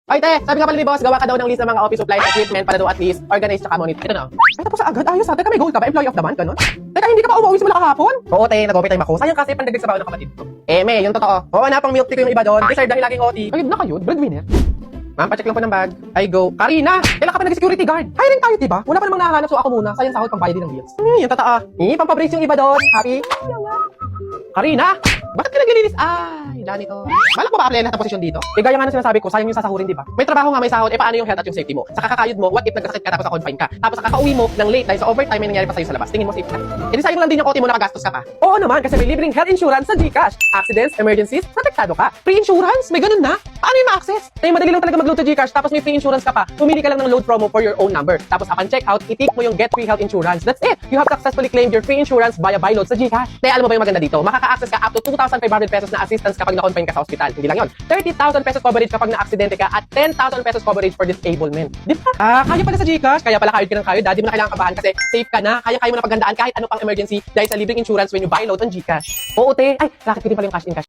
Ay, te, sabi nga pala ni boss, gawa ka daw ng list ng mga office supplies at equipment para daw at least organize tsaka monitor. Ito na. Ay, tapos agad. Ayos ha. Teka, may goal ka ba? Employee of the month, ganun? Teka, hindi ka pa umuwi simula kahapon? Oo, te, nag-overtime ako. Sayang kasi pandagdag sa baon ng kapatid ko. May, yung totoo. Oo na, pang milk tea ko yung iba doon. Deserve dahil laging OT. Ayun na kayo, breadwinner. Ma'am, pacheck lang po ng bag. I go. Karina! Kailan ka pa nag-security guard? Hiring tayo, diba? Wala pa namang nahanap, so ako muna. Sayang sahod pang bayad din ng bills. Yung totoo. Pampabrace yung iba doon. Happy? Karina! Bakit ka naglilinis? Ay, daan ito. Malak mo ba apply lahat ng posisyon dito? Gaya nga na sinasabi ko, sayang yung sasahurin, di ba? May trabaho nga, may sahod, paano yung health at yung safety mo? Sa kakakayod mo, what if nagkasakit ka tapos na-confine ka? Tapos kakauwi mo ng late dahil sa overtime may nangyari pa sa'yo sa labas. Tingin mo safe ka? Di sayang lang din yung OT mo nakagastos ka pa. Oo naman, kasi may libreng health insurance sa GCash. Accidents, emergencies, protektado ka. Free insurance? May ganun na? Paano yung ma-access? Madali lang talaga mag-load sa GCash tapos may free insurance ka pa. Pumili ka lang ng load promo for your own number. Tapos upon checkout, itik mo yung get free health insurance. That's it! You have successfully claimed your free insurance via buy load sa GCash. Kaya alam mo ba yung maganda dito? Makaka-access ka up to 2,500 pesos na assistance kapag na-confine ka sa hospital. Hindi lang yun. 30,000 pesos coverage kapag na-aksidente ka at 10,000 pesos coverage for disablement. Di ba? Kaya pala sa GCash. Kaya pala kayod ka ng kayod. Di mo na kailangan kabahan kasi safe ka na. Kaya mo na paghandaan kahit ano pang emergency dahil sa libreng insurance when you buy load on GCash. Oo, te. Ay, racket ko din pala yung cash in cash.